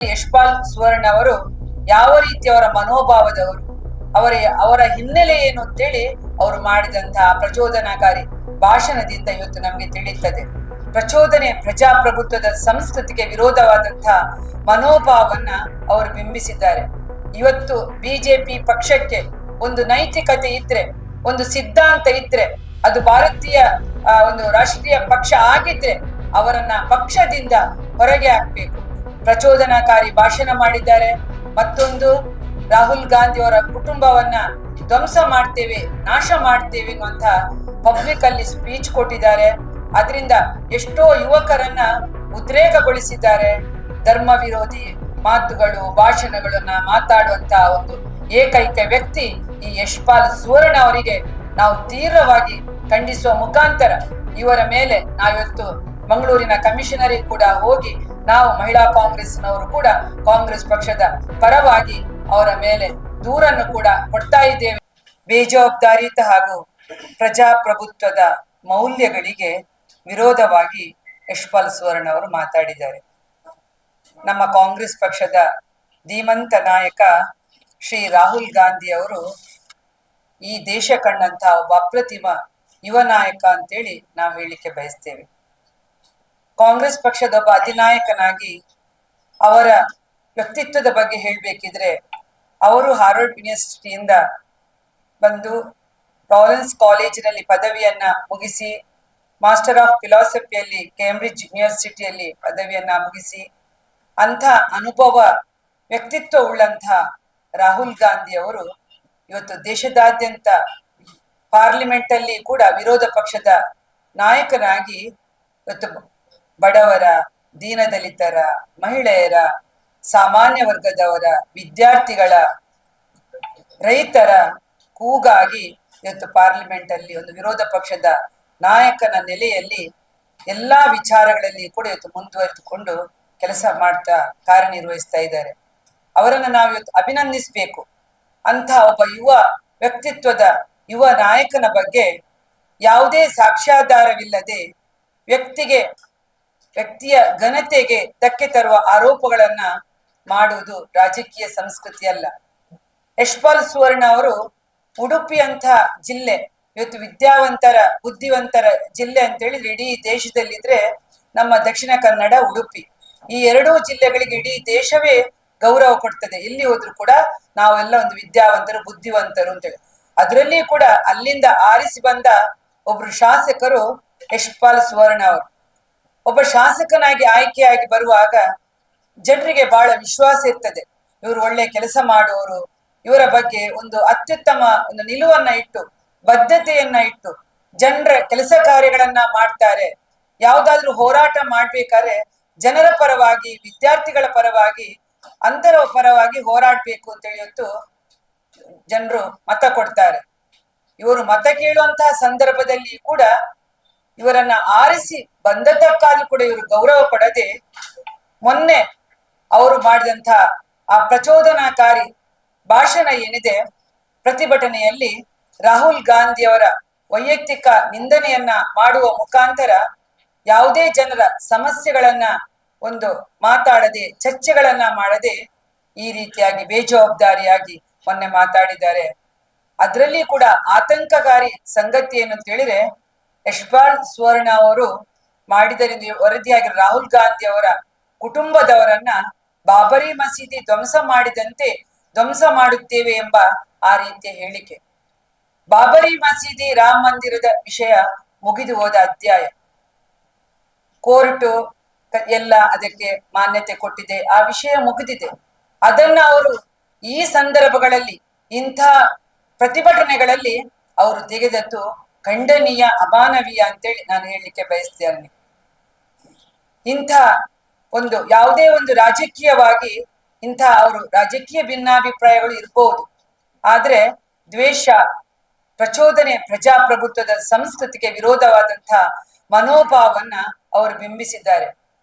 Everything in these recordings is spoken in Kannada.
ಯಶ್ಪಾಲ್ ಸುವರ್ಣ ಅವರು ಯಾವ ರೀತಿಯವರ ಮನೋಭಾವದವರು, ಅವರ ಹಿನ್ನೆಲೆ ಏನು ಅಂತೇಳಿ ಅವರು ಮಾಡಿದಂತಹ ಪ್ರಚೋದನಾಕಾರಿ ಭಾಷಣದಿಂದ ಇವತ್ತು ನಮಗೆ ತಿಳಿಯುತ್ತದೆ. ಪ್ರಚೋದನೆ ಪ್ರಜಾಪ್ರಭುತ್ವದ ಸಂಸ್ಕೃತಿಗೆ ವಿರೋಧವಾದಂತಹ ಮನೋಭಾವವನ್ನ ಅವರು ಬಿಂಬಿಸಿದ್ದಾರೆ. ಇವತ್ತು ಬಿಜೆಪಿ ಪಕ್ಷಕ್ಕೆ ಒಂದು ನೈತಿಕತೆ ಇದ್ರೆ, ಒಂದು ಸಿದ್ಧಾಂತ ಇದ್ರೆ, ಅದು ಭಾರತೀಯ ಒಂದು ರಾಷ್ಟ್ರೀಯ ಪಕ್ಷ ಆಗಿದ್ರೆ ಅವರನ್ನ ಪಕ್ಷದಿಂದ ಹೊರಗೆ ಹಾಕ್ಬೇಕು. ಪ್ರಚೋದನಾಕಾರಿ ಭಾಷಣ ಮಾಡಿದ್ದಾರೆ. ಮತ್ತೊಂದು, ರಾಹುಲ್ ಗಾಂಧಿ ಅವರ ಕುಟುಂಬವನ್ನ ಧ್ವಂಸ ಮಾಡ್ತೇವೆ, ನಾಶ ಮಾಡ್ತೇವೆ ಅನ್ನುವಂತ ಪಬ್ಲಿಕ್ ಅಲ್ಲಿ ಸ್ಪೀಚ್ ಕೊಟ್ಟಿದ್ದಾರೆ. ಅದರಿಂದ ಎಷ್ಟೋ ಯುವಕರನ್ನ ಉದ್ರೇಕಗೊಳಿಸಿದ್ದಾರೆ. ಧರ್ಮ ವಿರೋಧಿ ಮಾತುಗಳು, ಭಾಷಣಗಳನ್ನ ಮಾತಾಡುವಂತಹ ಒಂದು ಏಕೈಕ ವ್ಯಕ್ತಿ ಈ ಯಶ್ಪಾಲ್ ಸುವರ್ಣ ಅವರಿಗೆ ನಾವು ತೀವ್ರವಾಗಿ ಖಂಡಿಸುವ ಮುಖಾಂತರ ಇವರ ಮೇಲೆ ನಾವಿವತ್ತು ಮಂಗಳೂರಿನ ಕಮಿಷನರಿಗೆ ಕೂಡ ಹೋಗಿ ನಾವು ಮಹಿಳಾ ಕಾಂಗ್ರೆಸ್ನವರು ಕೂಡ ಕಾಂಗ್ರೆಸ್ ಪಕ್ಷದ ಪರವಾಗಿ ಅವರ ಮೇಲೆ ದೂರನ್ನು ಕೂಡ ಕೊಡ್ತಾ ಇದ್ದೇವೆ. ಬೇಜವಾಬ್ದಾರಿತ ಹಾಗೂ ಪ್ರಜಾಪ್ರಭುತ್ವದ ಮೌಲ್ಯಗಳಿಗೆ ವಿರೋಧವಾಗಿ ಯಶ್ಪಾಲ್ ಸುವರ್ಣ ಅವರು ಮಾತಾಡಿದ್ದಾರೆ. ನಮ್ಮ ಕಾಂಗ್ರೆಸ್ ಪಕ್ಷದ ಧೀಮಂತ ನಾಯಕ ಶ್ರೀ ರಾಹುಲ್ ಗಾಂಧಿ ಅವರು ಈ ದೇಶ ಕಂಡಂತಹ ಒಬ್ಬ ಅಪ್ರತಿಮ ಯುವ ನಾಯಕ ಅಂತೇಳಿ ನಾವು ಹೇಳಲಿಕ್ಕೆ ಬಯಸ್ತೇವೆ. ಕಾಂಗ್ರೆಸ್ ಪಕ್ಷದ ಒಬ್ಬ ಅಧಿನಾಯಕನಾಗಿ ಅವರ ವ್ಯಕ್ತಿತ್ವದ ಬಗ್ಗೆ ಹೇಳಬೇಕಿದ್ರೆ, ಅವರು ಹಾರ್ವರ್ಡ್ ಯೂನಿವರ್ಸಿಟಿಯಿಂದ ಬಂದು ಲಾರೆನ್ಸ್ ಕಾಲೇಜಿನಲ್ಲಿ ಪದವಿಯನ್ನ ಮುಗಿಸಿ, ಮಾಸ್ಟರ್ ಆಫ್ ಫಿಲಾಸಫಿಯಲ್ಲಿ ಕೇಂಬ್ರಿಡ್ಜ್ ಯೂನಿವರ್ಸಿಟಿಯಲ್ಲಿ ಪದವಿಯನ್ನ ಮುಗಿಸಿ, ಅಂಥ ಅನುಭವ ವ್ಯಕ್ತಿತ್ವ ಉಳ್ಳಂತಹ ರಾಹುಲ್ ಗಾಂಧಿ ಅವರು ಇವತ್ತು ದೇಶದಾದ್ಯಂತ ಪಾರ್ಲಿಮೆಂಟ್ ಅಲ್ಲಿ ಕೂಡ ವಿರೋಧ ಪಕ್ಷದ ನಾಯಕನಾಗಿ ಇವತ್ತು ಬಡವರ, ದೀನದಲಿತರ, ಮಹಿಳೆಯರ, ಸಾಮಾನ್ಯ ವರ್ಗದವರ, ವಿದ್ಯಾರ್ಥಿಗಳ, ರೈತರ ಕೂಗಾಗಿ ಇವತ್ತು ಪಾರ್ಲಿಮೆಂಟ್ ಅಲ್ಲಿ ಒಂದು ವಿರೋಧ ಪಕ್ಷದ ನಾಯಕನ ನೆಲೆಯಲ್ಲಿ ಎಲ್ಲಾ ವಿಚಾರಗಳಲ್ಲಿ ಕೂಡ ಇವತ್ತು ಮುಂದುವರೆದುಕೊಂಡು ಕೆಲಸ ಮಾಡ್ತಾ ಕಾರ್ಯನಿರ್ವಹಿಸ್ತಾ ಇದ್ದಾರೆ. ಅವರನ್ನು ನಾವು ಇವತ್ತು ಅಭಿನಂದಿಸಬೇಕು. ಅಂತ ಒಬ್ಬ ಯುವ ವ್ಯಕ್ತಿತ್ವದ ಯುವ ನಾಯಕನ ಬಗ್ಗೆ ಯಾವುದೇ ಸಾಕ್ಷ್ಯಾಧಾರವಿಲ್ಲದೆ ವ್ಯಕ್ತಿಯ ಘನತೆಗೆ ಧಕ್ಕೆ ತರುವ ಆರೋಪಗಳನ್ನ ಮಾಡುವುದು ರಾಜಕೀಯ ಸಂಸ್ಕೃತಿ ಅಲ್ಲ. ಯಶ್ಪಾಲ್ ಸುವರ್ಣ ಅವರು ಉಡುಪಿ ಅಂತ ಜಿಲ್ಲೆ ಇವತ್ತು ವಿದ್ಯಾವಂತರ, ಬುದ್ಧಿವಂತರ ಜಿಲ್ಲೆ ಅಂತ ಹೇಳಿದ್ರೆ ಇಡೀ ದೇಶದಲ್ಲಿದ್ರೆ ನಮ್ಮ ದಕ್ಷಿಣ ಕನ್ನಡ, ಉಡುಪಿ, ಈ ಎರಡೂ ಜಿಲ್ಲೆಗಳಿಗೆ ಇಡೀ ದೇಶವೇ ಗೌರವ ಕೊಡ್ತದೆ. ಎಲ್ಲಿ ಹೋದ್ರು ಕೂಡ ನಾವೆಲ್ಲ ಒಂದು ವಿದ್ಯಾವಂತರು, ಬುದ್ಧಿವಂತರು ಅಂತೇಳಿ. ಅದರಲ್ಲಿ ಕೂಡ ಅಲ್ಲಿಂದ ಆರಿಸಿ ಬಂದ ಒಬ್ರು ಶಾಸಕರು ಯಶ್ಪಾಲ್ ಸುವರ್ಣ ಅವರು. ಒಬ್ಬ ಶಾಸಕನಾಗಿ ಆಯ್ಕೆಯಾಗಿ ಬರುವಾಗ ಜನರಿಗೆ ಬಹಳ ವಿಶ್ವಾಸ ಇರ್ತದೆ. ಇವರು ಒಳ್ಳೆ ಕೆಲಸ ಮಾಡುವವರು, ಇವರ ಬಗ್ಗೆ ಒಂದು ಅತ್ಯುತ್ತಮ ಒಂದು ನಿಲುವನ್ನ ಇಟ್ಟು, ಬದ್ಧತೆಯನ್ನ ಇಟ್ಟು ಜನರ ಕೆಲಸ ಕಾರ್ಯಗಳನ್ನ ಮಾಡ್ತಾರೆ. ಯಾವ್ದಾದ್ರು ಹೋರಾಟ ಮಾಡ್ಬೇಕಾದ್ರೆ ಜನರ ಪರವಾಗಿ, ವಿದ್ಯಾರ್ಥಿಗಳ ಪರವಾಗಿ, ಅಂತರ ಪರವಾಗಿ ಹೋರಾಡ್ಬೇಕು ಅಂತ ಹೇಳಿತ್ತು ಜನರು ಮತ ಕೊಡ್ತಾರೆ. ಇವರು ಮತ ಕೇಳುವಂತಹ ಸಂದರ್ಭದಲ್ಲಿ ಕೂಡ ಇವರನ್ನ ಆರಿಸಿ ಬಂದದ್ದಕ್ಕಾದ್ರೂ ಕೂಡ ಇವರು ಗೌರವ ಕೊಡದೆ, ಮೊನ್ನೆ ಅವರು ಮಾಡಿದಂತಹ ಆ ಪ್ರಚೋದನಾಕಾರಿ ಭಾಷಣ ಏನಿದೆ, ಪ್ರತಿಭಟನೆಯಲ್ಲಿ ರಾಹುಲ್ ಗಾಂಧಿ ಅವರ ವೈಯಕ್ತಿಕ ನಿಂದನೆಯನ್ನ ಮಾಡುವ ಮುಖಾಂತರ ಯಾವುದೇ ಜನರ ಸಮಸ್ಯೆಗಳನ್ನ ಒಂದು ಮಾತಾಡದೆ, ಚರ್ಚೆಗಳನ್ನ ಮಾಡದೆ ಈ ರೀತಿಯಾಗಿ ಬೇಜವಾಬ್ದಾರಿಯಾಗಿ ಮೊನ್ನೆ ಮಾತಾಡಿದ್ದಾರೆ. ಅದರಲ್ಲಿ ಕೂಡ ಆತಂಕಕಾರಿ ಸಂಗತಿ ಏನು ಅಂತ ಹೇಳಿದ್ರೆ, ಯಶ್ಪಾಲ್ ಸುವರ್ಣ ಅವರು ಮಾಡಿದರಿಂದ ವರದಿಯಾಗಿ ರಾಹುಲ್ ಗಾಂಧಿ ಅವರ ಕುಟುಂಬದವರನ್ನ ಬಾಬರಿ ಮಸೀದಿ ಧ್ವಂಸ ಮಾಡಿದಂತೆ ಧ್ವಂಸ ಮಾಡುತ್ತೇವೆ ಎಂಬ ಆ ರೀತಿಯ ಹೇಳಿಕೆ. ಬಾಬರಿ ಮಸೀದಿ, ರಾಮ ಮಂದಿರದ ವಿಷಯ ಮುಗಿದು ಹೋದ ಅಧ್ಯಾಯ. ಕೋರ್ಟು ಎಲ್ಲ ಅದಕ್ಕೆ ಮಾನ್ಯತೆ ಕೊಟ್ಟಿದೆ, ಆ ವಿಷಯ ಮುಗಿದಿದೆ. ಅದನ್ನ ಅವರು ಈ ಸಂದರ್ಭಗಳಲ್ಲಿ, ಇಂಥ ಪ್ರತಿಭಟನೆಗಳಲ್ಲಿ ಅವರು ತೆಗೆದದ್ದು ಖಂಡನೀಯ, ಅಮಾನವೀಯ ಅಂತೇಳಿ ನಾನು ಹೇಳಲಿಕ್ಕೆ ಬಯಸ್ತೇನೆ. ಇಂಥ ಒಂದು ಯಾವುದೇ ಒಂದು ರಾಜಕೀಯವಾಗಿ ಇಂಥ ಅವರು ರಾಜಕೀಯ ಭಿನ್ನಾಭಿಪ್ರಾಯಗಳು ಇರಬಹುದು, ಆದ್ರೆ ದ್ವೇಷ, ಪ್ರಚೋದನೆ ಪ್ರಜಾಪ್ರಭುತ್ವದ ಸಂಸ್ಕೃತಿಗೆ ವಿರೋಧವಾದಂತಹ ಮನೋಭಾವವನ್ನ ಅವರು ಬಿಂಬಿಸಿದ್ದಾರೆ.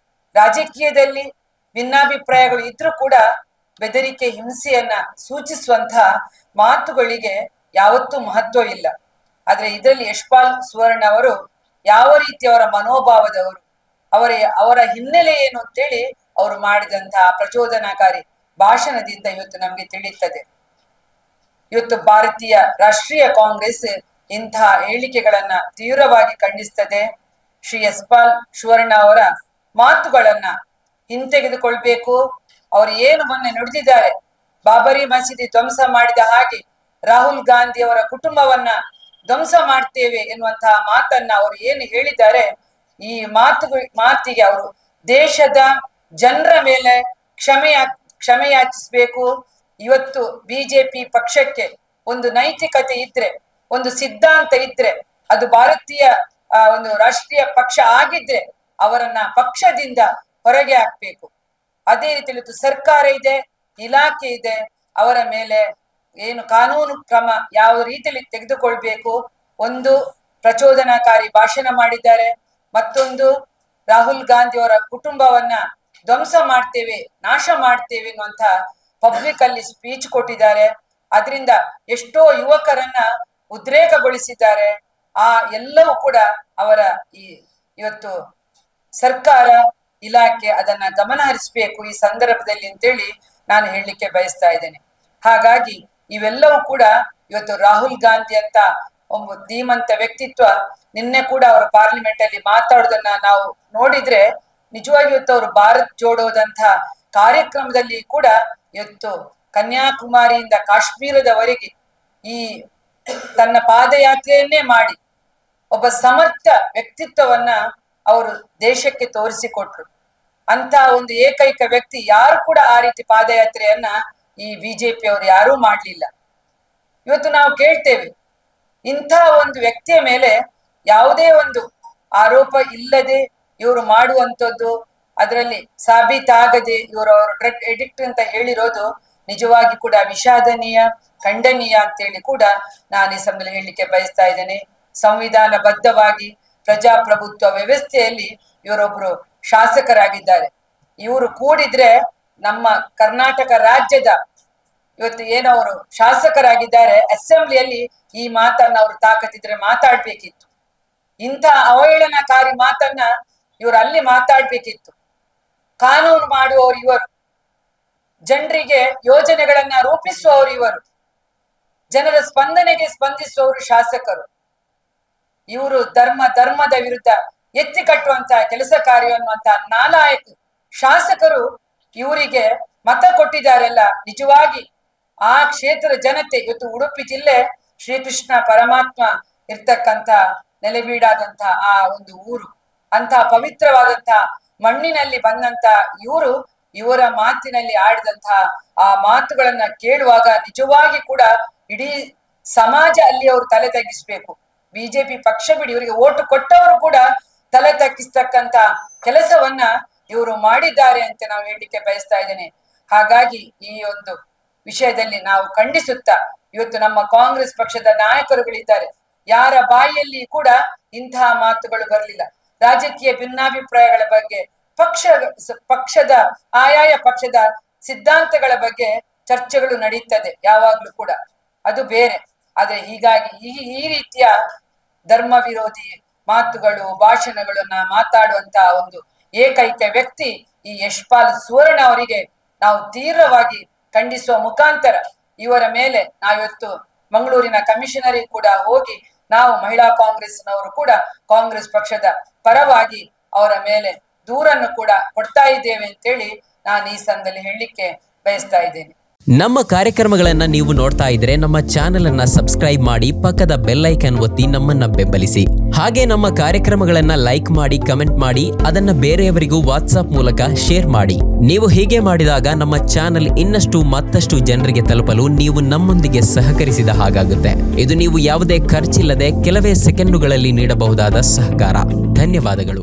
ರಾಜಕೀಯದಲ್ಲಿ ಭಿನ್ನಾಭಿಪ್ರಾಯಗಳು ಇದ್ರೂ ಕೂಡ ಬೆದರಿಕೆ, ಹಿಂಸೆಯನ್ನ ಸೂಚಿಸುವಂತಹ ಮಾತುಗಳಿಗೆ ಯಾವತ್ತೂ ಮಹತ್ವ ಇಲ್ಲ. ಆದ್ರೆ ಇದರಲ್ಲಿ ಯಶ್ಪಾಲ್ ಸುವರ್ಣ ಅವರು ಯಾವ ರೀತಿಯವರ ಮನೋಭಾವದವರು, ಅವರ ಹಿನ್ನೆಲೆ ಏನು ಅಂತೇಳಿ ಅವರು ಮಾಡಿದಂತಹ ಪ್ರಚೋದನಾಕಾರಿ ಭಾಷಣದಿಂದ ಇವತ್ತು ನಮ್ಗೆ ತಿಳಿಯುತ್ತದೆ. ಇವತ್ತು ಭಾರತೀಯ ರಾಷ್ಟ್ರೀಯ ಕಾಂಗ್ರೆಸ್ ಇಂತಹ ಹೇಳಿಕೆಗಳನ್ನ ತೀವ್ರವಾಗಿ ಖಂಡಿಸ್ತದೆ. ಶ್ರೀ ಯಶ್ಪಾಲ್ ಸುವರ್ಣ ಅವರ ಮಾತುಗಳನ್ನ ಹಿಂತೆಗೆದುಕೊಳ್ಬೇಕು. ಅವರು ಏನು ಮೊನ್ನೆ ನುಡಿದಿದ್ದಾರೆ, ಬಾಬರಿ ಮಸೀದಿ ಧ್ವಂಸ ಮಾಡಿದ ಹಾಗೆ ರಾಹುಲ್ ಗಾಂಧಿ ಅವರ ಕುಟುಂಬವನ್ನ ಧ್ವಂಸ ಮಾಡ್ತೇವೆ ಎನ್ನುವಂತಹ ಮಾತನ್ನ ಅವರು ಏನು ಹೇಳಿದ್ದಾರೆ, ಈ ಮಾತಿಗೆ ಅವರು ದೇಶದ ಜನರ ಮೇಲೆ ಕ್ಷಮೆ ಯಾಚಿಸಬೇಕು. ಇವತ್ತು ಬಿಜೆಪಿ ಪಕ್ಷಕ್ಕೆ ಒಂದು ನೈತಿಕತೆ ಇದ್ರೆ, ಒಂದು ಸಿದ್ಧಾಂತ ಇದ್ರೆ, ಅದು ಭಾರತೀಯ ಒಂದು ರಾಷ್ಟ್ರೀಯ ಪಕ್ಷ ಆಗಿದ್ರೆ ಅವರನ್ನ ಪಕ್ಷದಿಂದ ಹೊರಗೆ ಹಾಕ್ಬೇಕು. ಅದೇ ರೀತಿಯಲ್ಲಿ ಸರ್ಕಾರ ಇದೆ, ಇಲಾಖೆ ಇದೆ, ಅವರ ಮೇಲೆ ಏನು ಕಾನೂನು ಕ್ರಮ ಯಾವ ರೀತಿಯಲ್ಲಿ ತೆಗೆದುಕೊಳ್ಬೇಕು. ಒಂದು ಪ್ರಚೋದನಾಕಾರಿ ಭಾಷಣ ಮಾಡಿದ್ದಾರೆ, ಮತ್ತೊಂದು ರಾಹುಲ್ ಗಾಂಧಿ ಅವರ ಕುಟುಂಬವನ್ನ ಧ್ವಂಸ ಮಾಡ್ತೇವೆ, ನಾಶ ಮಾಡ್ತೇವೆ ಅನ್ನುವಂತ ಪಬ್ಲಿಕ್ ಅಲ್ಲಿ ಸ್ಪೀಚ್ ಕೊಟ್ಟಿದ್ದಾರೆ. ಅದರಿಂದ ಎಷ್ಟೋ ಯುವಕರನ್ನ ಉದ್ರೇಕಗೊಳಿಸಿದ್ದಾರೆ. ಆ ಎಲ್ಲವೂ ಕೂಡ ಅವರ ಇವತ್ತು ಸರ್ಕಾರ ಇಲಾಖೆ ಅದನ್ನ ಗಮನ ಹರಿಸಬೇಕು ಈ ಸಂದರ್ಭದಲ್ಲಿ ಅಂತೇಳಿ ನಾನು ಹೇಳಲಿಕ್ಕೆ ಬಯಸ್ತಾ ಇದ್ದೇನೆ. ಹಾಗಾಗಿ ಇವೆಲ್ಲವೂ ಕೂಡ ಇವತ್ತು ರಾಹುಲ್ ಗಾಂಧಿ ಅಂತ ಒಬ್ಬ ಧೀಮಂತ ವ್ಯಕ್ತಿತ್ವ, ನಿನ್ನೆ ಕೂಡ ಅವರು ಪಾರ್ಲಿಮೆಂಟ್ ಅಲ್ಲಿ ಮಾತಾಡೋದನ್ನ ನಾವು ನೋಡಿದ್ರೆ ನಿಜವಾಗಿ ಇವತ್ತು ಅವರು ಭಾರತ್ ಜೋಡೋದಂತ ಕಾರ್ಯಕ್ರಮದಲ್ಲಿ ಕೂಡ ಇವತ್ತು ಕನ್ಯಾಕುಮಾರಿಯಿಂದ ಕಾಶ್ಮೀರದವರೆಗೆ ಈ ತನ್ನ ಪಾದಯಾತ್ರೆಯನ್ನೇ ಮಾಡಿ ಒಬ್ಬ ಸಮರ್ಥ ವ್ಯಕ್ತಿತ್ವವನ್ನ ಅವರು ದೇಶಕ್ಕೆ ತೋರಿಸಿಕೊಟ್ರು. ಅಂತ ಒಂದು ಏಕೈಕ ವ್ಯಕ್ತಿ ಯಾರು ಕೂಡ ಆ ರೀತಿ ಪಾದಯಾತ್ರೆಯನ್ನ ಈ ಬಿಜೆಪಿ ಅವರು ಯಾರೂ ಮಾಡ್ಲಿಲ್ಲ. ಇವತ್ತು ನಾವು ಕೇಳ್ತೇವೆ, ಇಂಥ ಒಂದು ವ್ಯಕ್ತಿಯ ಮೇಲೆ ಯಾವುದೇ ಒಂದು ಆರೋಪ ಇಲ್ಲದೆ ಇವರು ಮಾಡುವಂಥದ್ದು, ಅದರಲ್ಲಿ ಸಾಬೀತಾಗದೆ ಅವರು ಡ್ರಗ್ ಎಡಿಕ್ಟ್ ಅಂತ ಹೇಳಿರೋದು ನಿಜವಾಗಿ ಕೂಡ ವಿಷಾದನೀಯ, ಖಂಡನೀಯ ಅಂತೇಳಿ ಕೂಡ ನಾನು ಈ ಸಮಯದಲ್ಲಿ ಹೇಳಲಿಕ್ಕೆ ಬಯಸ್ತಾ ಇದ್ದೇನೆ. ಸಂವಿಧಾನಬದ್ಧವಾಗಿ ಪ್ರಜಾಪ್ರಭುತ್ವ ವ್ಯವಸ್ಥೆಯಲ್ಲಿ ಇವರೊಬ್ರು ಶಾಸಕರಾಗಿದ್ದಾರೆ. ಇವರು ಕೂಡಿದ್ರೆ ನಮ್ಮ ಕರ್ನಾಟಕ ರಾಜ್ಯದ ಇವತ್ತು ಏನವರು ಶಾಸಕರಾಗಿದ್ದಾರೆ, ಅಸೆಂಬ್ಲಿಯಲ್ಲಿ ಈ ಮಾತನ್ನ ಅವರು ತಾಕತ್ತಿದ್ರೆ ಮಾತಾಡ್ಬೇಕಿತ್ತು. ಇಂಥ ಅವಹೇಳನಕಾರಿ ಮಾತನ್ನ ಇವರು ಅಲ್ಲಿ ಮಾತಾಡ್ಬೇಕಿತ್ತು. ಕಾನೂನು ಮಾಡುವವರು ಇವರು, ಜನರಿಗೆ ಯೋಜನೆಗಳನ್ನ ರೂಪಿಸುವವರು ಇವರು, ಜನರ ಸ್ಪಂದನೆಗೆ ಸ್ಪಂದಿಸುವವರು ಶಾಸಕರು. ಇವರು ಧರ್ಮದ ವಿರುದ್ಧ ಎತ್ತಿ ಕಟ್ಟುವಂತಹ ಕೆಲಸ ಕಾರ್ಯ ಅನ್ನುವಂತಹ ನಾಲಾಯಕ ಶಾಸಕರು ಇವರಿಗೆ ಮತ ಕೊಟ್ಟಿದ್ದಾರೆಲ್ಲ. ನಿಜವಾಗಿ ಆ ಕ್ಷೇತ್ರದ ಜನತೆ ಇವತ್ತು ಉಡುಪಿ ಜಿಲ್ಲೆ ಶ್ರೀಕೃಷ್ಣ ಪರಮಾತ್ಮ ಇರ್ತಕ್ಕಂಥ ನೆಲೆಬೀಡಾದಂತ ಆ ಒಂದು ಊರು, ಅಂತ ಪವಿತ್ರವಾದಂತ ಮಣ್ಣಿನಲ್ಲಿ ಬಂದಂತ ಇವರ ಮಾತಿನಲ್ಲಿ ಆಡಿದಂತಹ ಆ ಮಾತುಗಳನ್ನ ಕೇಳುವಾಗ ನಿಜವಾಗಿ ಕೂಡ ಇಡೀ ಸಮಾಜ ಅಲ್ಲಿ ಅವರು ತಲೆ ತಗ್ಗಿಸ್ಬೇಕು. ಬಿಜೆಪಿ ಪಕ್ಷ ಬಿಡಿ, ಇವರಿಗೆ ಓಟು ಕೊಟ್ಟವರು ಕೂಡ ತಲೆ ತಗ್ಗಿಸ್ತಕ್ಕಂತ ಕೆಲಸವನ್ನ ಇವರು ಮಾಡಿದ್ದಾರೆ ಅಂತ ನಾವು ಹೇಳಲಿಕ್ಕೆ ಬಯಸ್ತಾ ಇದ್ದೇನೆ. ಹಾಗಾಗಿ ಈ ಒಂದು ವಿಷಯದಲ್ಲಿ ನಾವು ಖಂಡಿಸುತ್ತಾ, ಇವತ್ತು ನಮ್ಮ ಕಾಂಗ್ರೆಸ್ ಪಕ್ಷದ ನಾಯಕರುಗಳಿದ್ದಾರೆ, ಯಾರ ಬಾಯಿಯಲ್ಲಿ ಕೂಡ ಇಂತಹ ಮಾತುಗಳು ಬರಲಿಲ್ಲ. ರಾಜಕೀಯ ಭಿನ್ನಾಭಿಪ್ರಾಯಗಳ ಬಗ್ಗೆ, ಪಕ್ಷದ ಆಯಾಯ ಪಕ್ಷದ ಸಿದ್ಧಾಂತಗಳ ಬಗ್ಗೆ ಚರ್ಚೆಗಳು ನಡೀತದೆ ಯಾವಾಗ್ಲೂ ಕೂಡ, ಅದು ಬೇರೆ. ಆದ್ರೆ ಹೀಗಾಗಿ ಈ ರೀತಿಯ ಧರ್ಮ ವಿರೋಧಿ ಮಾತುಗಳು, ಭಾಷಣಗಳನ್ನ ಮಾತಾಡುವಂತ ಒಂದು ಏಕೈಕ ವ್ಯಕ್ತಿ ಈ ಯಶ್ಪಾಲ್ ಸುವರ್ಣ ಅವರಿಗೆ ನಾವು ತೀವ್ರವಾಗಿ ಖಂಡಿಸುವ ಮುಖಾಂತರ ಇವರ ಮೇಲೆ ನಾವಿವತ್ತು ಮಂಗಳೂರಿನ ಕಮಿಷನರಿ ಕೂಡ ಹೋಗಿ ನಾವು ಮಹಿಳಾ ಕಾಂಗ್ರೆಸ್ನವರು ಕೂಡ ಕಾಂಗ್ರೆಸ್ ಪಕ್ಷದ ಪರವಾಗಿ ಅವರ ಮೇಲೆ ದೂರನ್ನು ಕೂಡ ಕೊಡ್ತಾ ಇದ್ದೇವೆ ಅಂತೇಳಿ ನಾನು ಈ ಸಂದರ್ಭದಲ್ಲಿ ಹೇಳಲಿಕ್ಕೆ ಬಯಸ್ತಾ ಇದ್ದೇನೆ. ನಮ್ಮ ಕಾರ್ಯಕ್ರಮಗಳನ್ನ ನೀವು ನೋಡ್ತಾ ಇದ್ರೆ ನಮ್ಮ ಚಾನೆಲ್ ಅನ್ನ ಸಬ್ಸ್ಕ್ರೈಬ್ ಮಾಡಿ, ಪಕ್ಕದ ಬೆಲ್ ಐಕಾನ್ ಒತ್ತಿ ನಮ್ಮನ್ನ ಬೆಂಬಲಿಸಿ. ಹಾಗೆ ನಮ್ಮ ಕಾರ್ಯಕ್ರಮಗಳನ್ನ ಲೈಕ್ ಮಾಡಿ, ಕಮೆಂಟ್ ಮಾಡಿ, ಅದನ್ನ ಬೇರೆಯವರಿಗೂ ವಾಟ್ಸ್ಆಪ್ ಮೂಲಕ ಶೇರ್ ಮಾಡಿ. ನೀವು ಹೀಗೆ ಮಾಡಿದಾಗ ನಮ್ಮ ಚಾನೆಲ್ ಇನ್ನಷ್ಟು ಮತ್ತಷ್ಟು ಜನರಿಗೆ ತಲುಪಲು ನೀವು ನಮ್ಮೊಂದಿಗೆ ಸಹಕರಿಸಿದ ಹಾಗಾಗುತ್ತೆ. ಇದು ನೀವು ಯಾವುದೇ ಖರ್ಚಿಲ್ಲದೆ ಕೆಲವೇ ಸೆಕೆಂಡುಗಳಲ್ಲಿ ನೀಡಬಹುದಾದ ಸಹಕಾರ. ಧನ್ಯವಾದಗಳು.